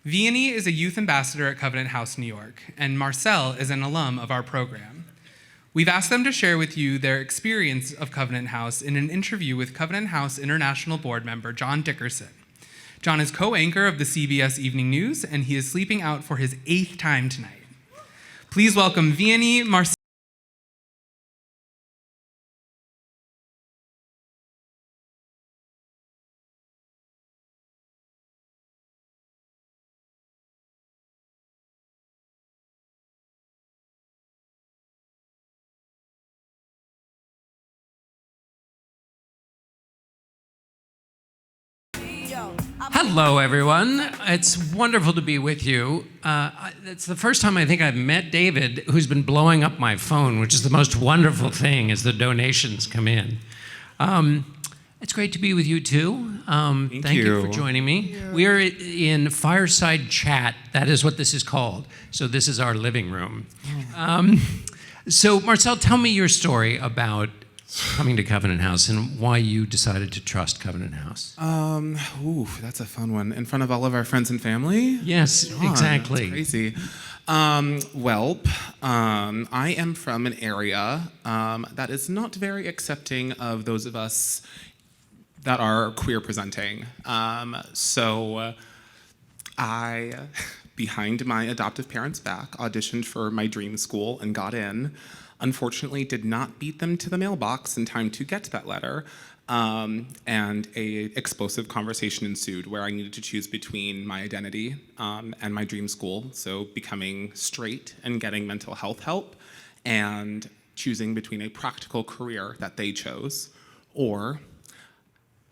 Veony is a youth ambassador at Covenant House, New York, and Marcelle is an alum of our program. We've asked them to share with you their experience of Covenant House in an interview with Covenant House International Board member John Dickerson. John is co-anchor of the CBS Evening News, and he is sleeping out for his 8th time tonight. Please welcome Veony, Marcelle. Hello, everyone. It's wonderful to be with you. It's the first time I think I've met David, who's been blowing up my phone, which is the most wonderful thing as the donations come in. It's great to be with you, too. Thank you for joining me. We're in fireside chat. That is what this is called. So this is our living room. So Marcelle, tell me your story about coming to Covenant House and why you decided to trust Covenant House. That's a fun one. In front of all of our friends and family? Yes, exactly. That's crazy. I am from an area that is not very accepting of those of us that are queer presenting. So I, behind my adoptive parents' back, auditioned for my dream school and got in. Unfortunately, did not beat them to the mailbox in time to get that letter, and a explosive conversation ensued where I needed to choose between my identity and my dream school, so becoming straight and getting mental health help, and choosing between a practical career that they chose, or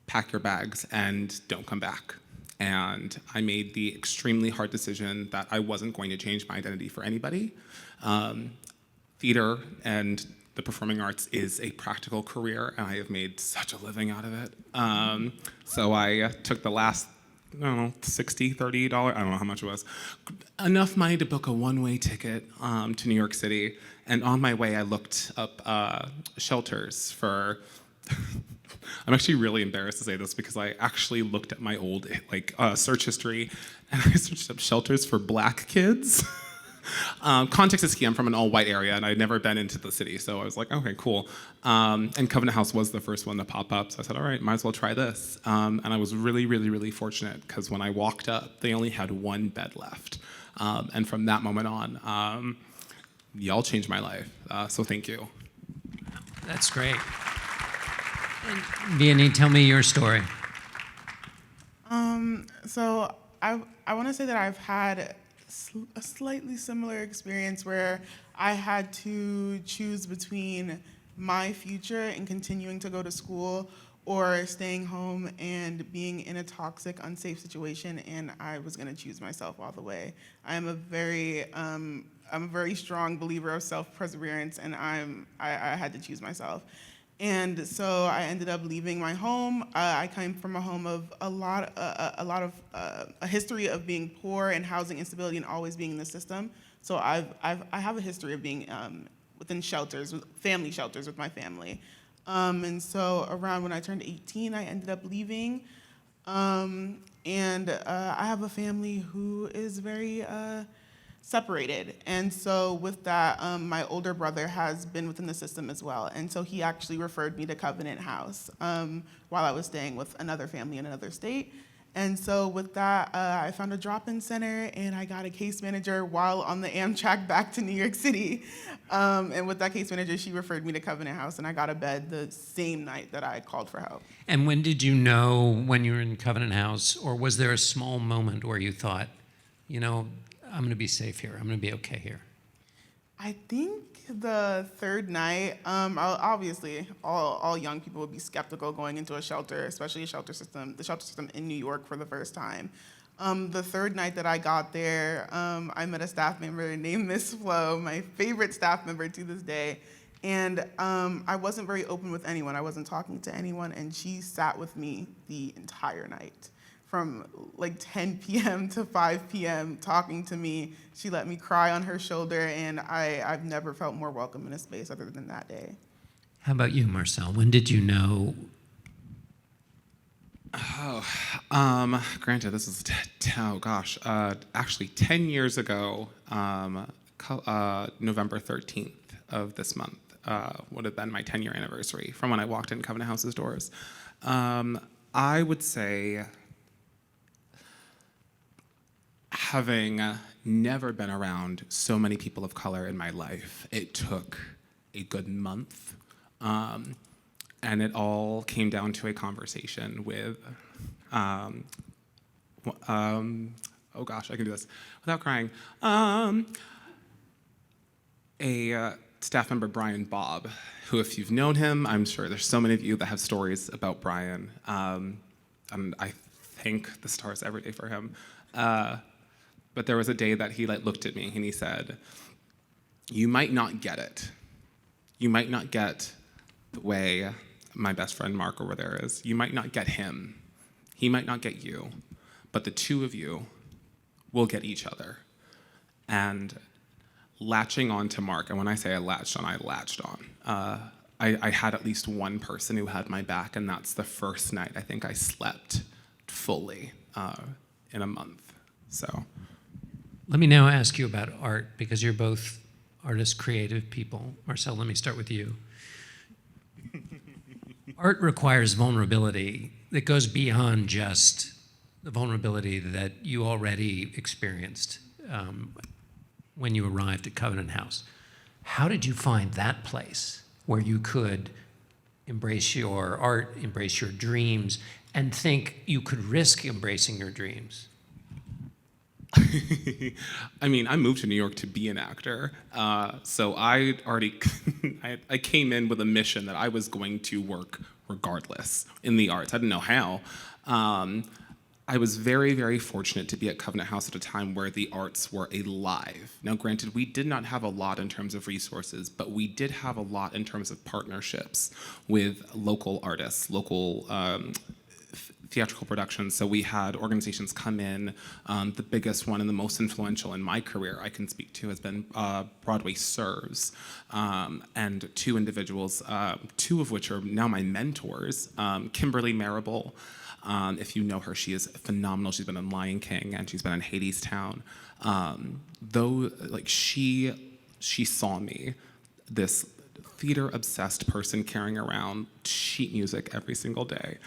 pack your bags and don't come back. And I made the extremely hard decision that I wasn't going to change my identity for anybody. Theater and the performing arts is a practical career, and I have made such a living out of it. So I took the last, $60, $30, I don't know how much it was, enough money to book a one-way ticket to New York City. And on my way, I looked up shelters for, I'm actually really embarrassed to say this because I actually looked at my old search history, and I searched up shelters for Black kids. Context is key. I'm from an all-white area, and I'd never been into the city, so I was like, okay, cool. And Covenant House was the first one to pop up, so I said, all right, might as well try this. And I was really, really, really fortunate, because when I walked up, they only had one bed left. And from that moment on, y'all changed my life, so thank you. That's great. And Veony, tell me your story. So I want to say that I've had a slightly similar experience where I had to choose between my future and continuing to go to school or staying home and being in a toxic, unsafe situation, and I was going to choose myself all the way. I'm a very strong believer of self-perseverance, and I had to choose myself. And so I ended up leaving my home. I came from a home of a history of being poor and housing instability and always being in the system. So I have a history of being within shelters, with family shelters with my family. And so around when I turned 18, I ended up leaving. I have a family who is very separated. And so with that, my older brother has been within the system as well. And so he actually referred me to Covenant House while I was staying with another family in another state. And so with that, I found a drop-in center, and I got a case manager while on the Amtrak back to New York City. And with that case manager, she referred me to Covenant House, and I got a bed the same night that I called for help. And when did you know when you were in Covenant House, or was there a small moment where you thought, I'm going to be safe here. I'm going to be okay here? I think the third night, obviously, all young people would be skeptical going into a shelter, especially the shelter system in New York for the first time. The third night that I got there, I met a staff member named Miss Flo, my favorite staff member to this day. And I wasn't very open with anyone. I wasn't talking to anyone, and she sat with me the entire night. From like 10 p.m. to 5 p.m. talking to me. She let me cry on her shoulder, and I've never felt more welcome in a space other than that day. How about you, Marcelle? When did you know Granted, this is, actually 10 years ago, November 13th of this month would have been my 10-year anniversary from when I walked in Covenant House's doors. I would say, having never been around so many people of color in my life, it took a good month. And it all came down to a conversation with, oh gosh, I can do this without crying. A staff member, Brian Bob, who, if you've known him, I'm sure there's so many of you that have stories about Brian. And I thank the stars every day for him. But there was a day that he looked at me and he said, "You might not get it. You might not get the way my best friend Mark over there is. You might not get him. He might not get you. But the two of you will get each other." And latching on to Mark, and when I say I latched on. I had at least one person who had my back, and that's the first night I think I slept fully in a month. So. Let me now ask you about art, because you're both artists, creative people. Marcelle, let me start with you. Art requires vulnerability that goes beyond just the vulnerability that you already experienced when you arrived at Covenant House. How did you find that place where you could embrace your art, embrace your dreams, and think you could risk embracing your dreams? I mean, I moved to New York to be an actor, so I already I came in with a mission that I was going to work regardless in the arts. I didn't know how. I was very, very fortunate to be at Covenant House at a time where the arts were alive. Now, granted, we did not have a lot in terms of resources, but we did have a lot in terms of partnerships with local artists, local theatrical productions. So we had organizations come in. The biggest one and the most influential in my career I can speak to has been Broadway Serves, and two individuals, two of which are now my mentors, Kimberly Marable. If you know her, she is phenomenal. She's been in Lion King and she's been in Hadestown. She saw me, this theater-obsessed person carrying around sheet music every single day.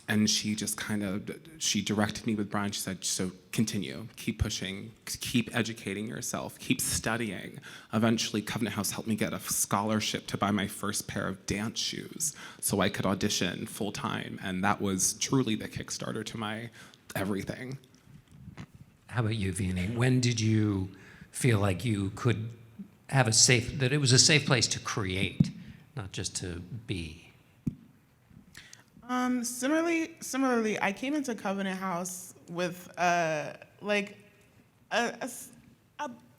And she just she directed me with Brian. She said, so continue, keep pushing, keep educating yourself, keep studying. Eventually, Covenant House helped me get a scholarship to buy my first pair of dance shoes so I could audition full time. And that was truly the Kickstarter to my everything. How about you, Veony? When did you feel like you could have that it was a safe place to create, not just to be? Similarly, I came into Covenant House with an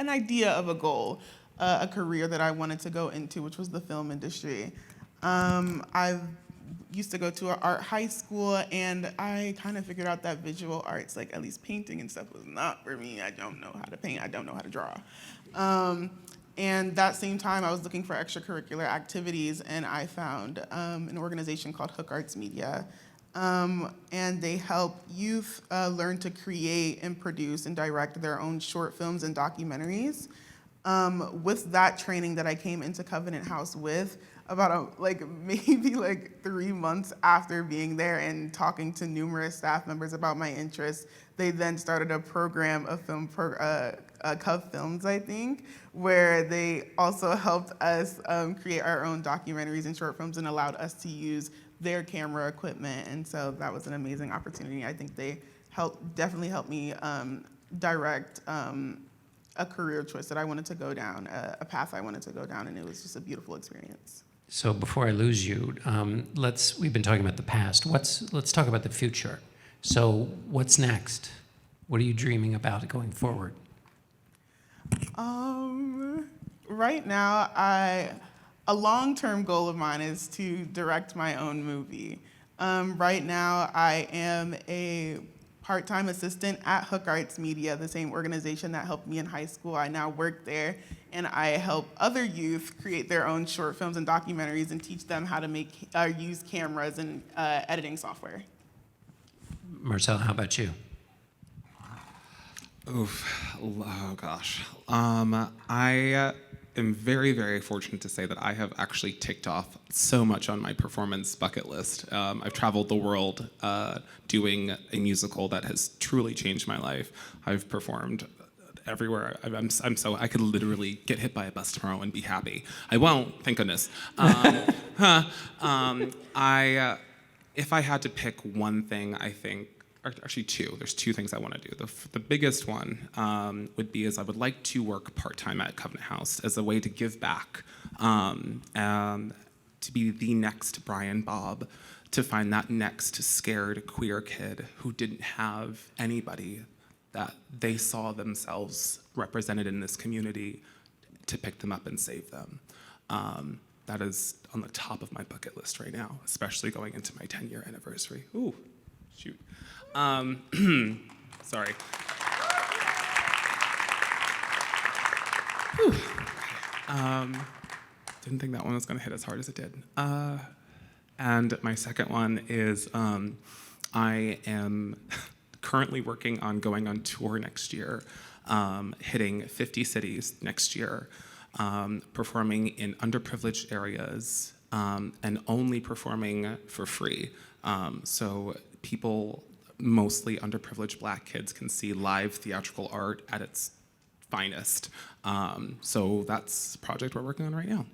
idea of a goal, a career that I wanted to go into, which was the film industry. I used to go to an art high school, and I kind of figured out that visual arts, like at least painting and stuff, was not for me. I don't know how to paint. I don't know how to draw. And that same time, I was looking for extracurricular activities, and I found an organization called Hook Arts Media. And they help youth learn to create and produce and direct their own short films and documentaries. With that training that I came into Covenant House with, about maybe 3 months after being there and talking to numerous staff members about my interests, they then started a program of Cov Films, I think, where they also helped us create our own documentaries and short films and allowed us to use their camera equipment. And so that was an amazing opportunity. I think they definitely helped me direct a career choice that I wanted to go down, a path I wanted to go down, and it was just a beautiful experience. So before I lose you, we've been talking about the past. Let's talk about the future. So what's next? What are you dreaming about going forward? Right now, a long-term goal of mine is to direct my own movie. Right now, I am a part-time assistant at Hook Arts Media, the same organization that helped me in high school. I now work there, and I help other youth create their own short films and documentaries and teach them how to use cameras and editing software. Marcelle, how about you? Oof, oh gosh. I am very, very fortunate to say that I have actually ticked off so much on my performance bucket list. I've traveled the world doing a musical that has truly changed my life. I've performed everywhere. I could literally get hit by a bus tomorrow and be happy. I won't, thank goodness. If I had to pick one thing, I think, or actually two, there's two things I want to do. The biggest one would be is I would like to work part-time at Covenant House as a way to give back, to be the next Brian Bob, to find that next scared queer kid who didn't have anybody that they saw themselves represented in this community to pick them up and save them. That is on the top of my bucket list right now, especially going into my 10-year anniversary. Ooh, shoot. Sorry. Didn't think that one was going to hit as hard as it did. And my second one is I am currently working on going on tour next year, hitting 50 cities next year, performing in underprivileged areas, and only performing for free. So people, mostly underprivileged Black kids, can see live theatrical art at its finest. So that's a project we're working on right now.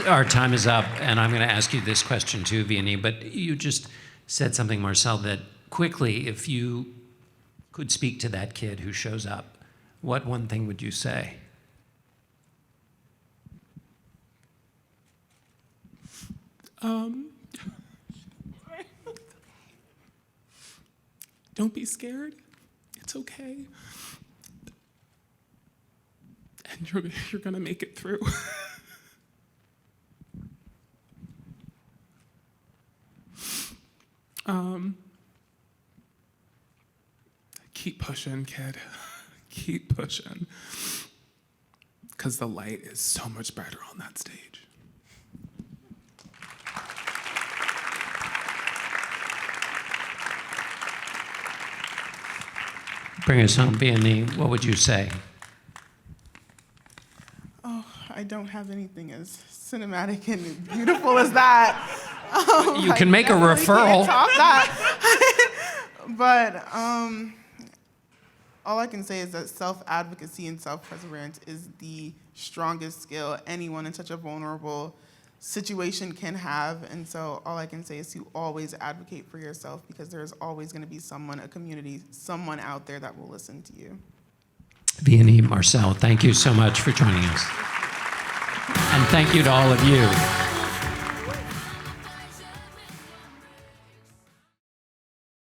Our time is up, and I'm going to ask you this question too, Veony, but you just said something, Marcelle, that quickly, if you could speak to that kid who shows up, what one thing would you say? Don't be scared. It's okay. And you're gonna make it through. Keep pushing, kid. Keep pushing. Because the light is so much brighter on that stage. Bring us home, Veony. What would you say? Oh, I don't have anything as cinematic and beautiful as that. You can make a referral. Can't top that. But all I can say is that self-advocacy and self-perseverance is the strongest skill anyone in such a vulnerable situation can have. And so all I can say is to always advocate for yourself, because there's always going to be someone, a community, someone out there that will listen to you. Veony, Marcelle, thank you so much for joining us. And thank you to all of you.